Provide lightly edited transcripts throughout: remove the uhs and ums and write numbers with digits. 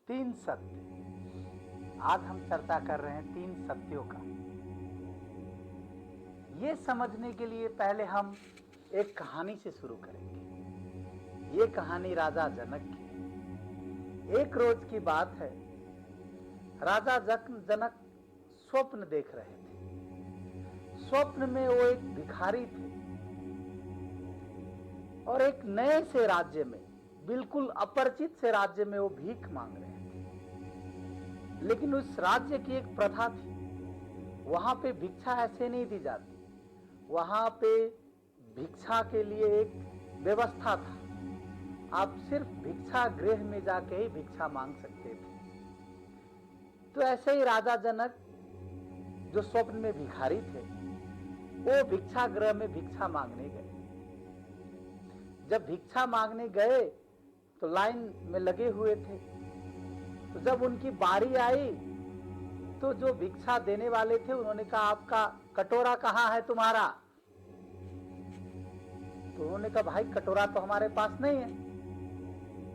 तीन सत्य। आज हम चर्चा कर रहे हैं तीन सत्यों का। ये समझने के लिए पहले हम एक कहानी से शुरू करेंगे। ये कहानी राजा जनक की। एक रोज की बात है। राजा जनक स्वप्न देख रहे थे। स्वप्न में वो एक भिखारी थे और एक नए से राज्य में, बिल्कुल अपरिचित से राज्य में वो भीख मांग रहे थे। लेकिन उस राज्य की एक प्रथा थी, वहां पे भिक्षा ऐसे नहीं दी जाती। वहां पे भिक्षा के लिए एक व्यवस्था था। आप सिर्फ भिक्षा गृह में जाके ही भिक्षा मांग सकते थे। तो ऐसे ही राजा जनक, जो स्वप्न में भिखारी थे, वो भिक्षा गृह में भिक्षा मांगने गए। जब भिक्षा मांगने गए तो लाइन में लगे हुए थे। तो जब उनकी बारी आई तो जो भिक्षा देने वाले थे उन्होंने कहा, आपका कटोरा कहाँ है तुम्हारा? तो उन्होंने कहा, भाई कटोरा तो हमारे पास नहीं है,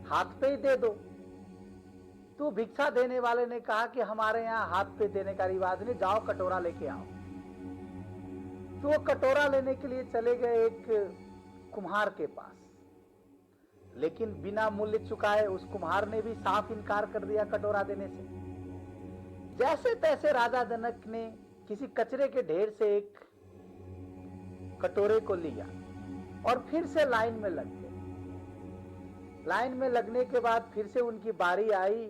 हाथ पे ही दे दो। तो भिक्षा देने वाले ने कहा कि हमारे यहाँ हाथ पे देने का रिवाज नहीं, जाओ कटोरा लेके आओ। तो वो कटोरा लेने के लिए चले गए एक कुम्हार के पास, लेकिन बिना मूल्य चुकाए उस कुम्हार ने भी साफ इनकार कर दिया कटोरा देने से। जैसे तैसे राजा जनक ने किसी कचरे के ढेर से एक कटोरे को लिया और फिर से लाइन में लग गए। लाइन में लगने के बाद फिर से उनकी बारी आई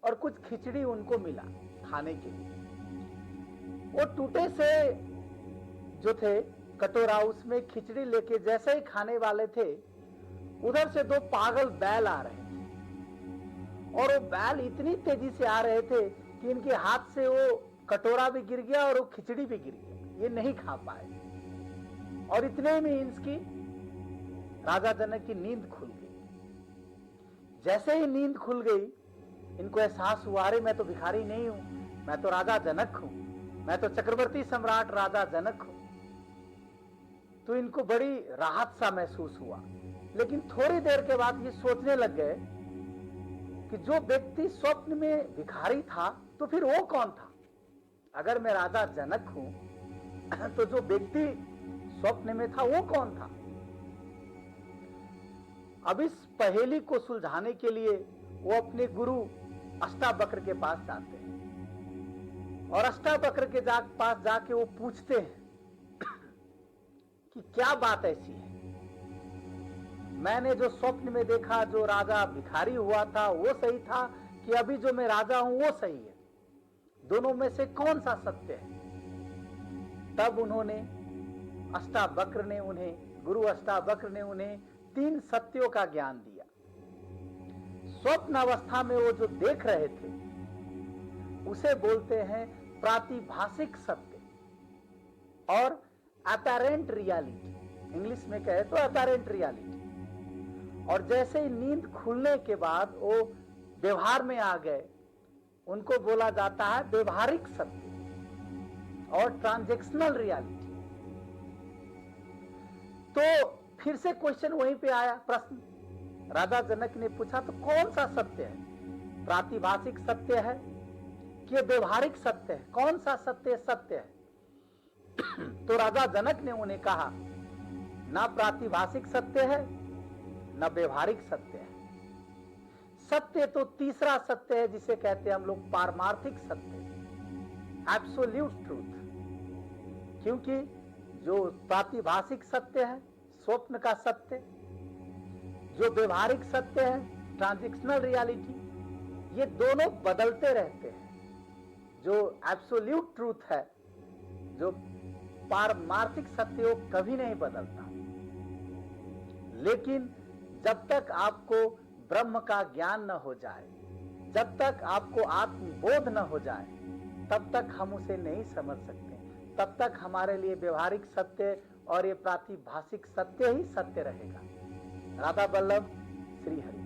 और कुछ खिचड़ी उनको मिला खाने के लिए। वो टूटे से जो थे कटोरा, उसमें खिचड़ी लेके जैसे ही खाने वाले थे, उधर से दो पागल बैल आ रहे थे और वो बैल इतनी तेजी से आ रहे थे कि इनके हाथ से वो कटोरा भी गिर गया और वो खिचड़ी भी गिर गया। ये नहीं खा पाए और इतने में इसकी राजा जनक की नींद खुल गई। जैसे ही नींद खुल गई, इनको एहसास हुआ, अरे मैं तो भिखारी नहीं हूं, मैं तो राजा जनक हूं, मैं तो चक्रवर्ती सम्राट राजा जनक हूं। तो इनको बड़ी राहत सा महसूस हुआ। लेकिन थोड़ी देर के बाद ये सोचने लग गए कि जो व्यक्ति स्वप्न में भिखारी था तो फिर वो कौन था? अगर मैं राजा जनक हूं तो जो व्यक्ति स्वप्न में था वो कौन था? अब इस पहेली को सुलझाने के लिए वो अपने गुरु अष्टावक्र के पास जाते हैं और अष्टावक्र के पास जाके वो पूछते हैं कि क्या बात ऐसी है, मैंने जो स्वप्न में देखा, जो राजा भिखारी हुआ था वो सही था कि अभी जो मैं राजा हूं वो सही है? दोनों में से कौन सा सत्य है? तब उन्होंने गुरु अष्टावक्र ने उन्हें तीन सत्यों का ज्ञान दिया। स्वप्न अवस्था में वो जो देख रहे थे उसे बोलते हैं प्रातिभाषिक सत्य और अपैरेंट रियलिटी। इंग्लिश में कहे तो अपैरेंट रियलिटी। और जैसे ही नींद खुलने के बाद वो व्यवहार में आ गए, उनको बोला जाता है व्यवहारिक सत्य और ट्रांजैक्शनल रियलिटी। तो फिर से क्वेश्चन वहीं पे आया, प्रश्न राजा जनक ने पूछा, तो कौन सा सत्य है? प्रातिभाषिक सत्य है कि व्यवहारिक सत्य है? कौन सा सत्य सत्य है? तो राजा जनक ने उन्हें कहा, ना प्रातिभाषिक सत्य है न व्यवहारिक सत्य है। सत्य तो तीसरा सत्य है जिसे कहते हैं हम लोग पारमार्थिक सत्य, एब्सोल्यूट ट्रूथ। क्योंकि जो प्रातिभाषिक सत्य है, स्वप्न का सत्य, जो व्यवहारिक सत्य है, ट्रांजैक्शनल रियलिटी, ये दोनों बदलते रहते हैं। जो एब्सोल्यूट ट्रूथ है, जो पारमार्थिक सत्य, वो कभी नहीं बदलता। लेकिन जब तक आपको ब्रह्म का ज्ञान न हो जाए, जब तक आपको आत्मबोध न हो जाए, तब तक हम उसे नहीं समझ सकते। तब तक हमारे लिए व्यवहारिक सत्य और ये प्रातिभाषिक सत्य ही सत्य रहेगा। राधा वल्लभ, श्री हरि।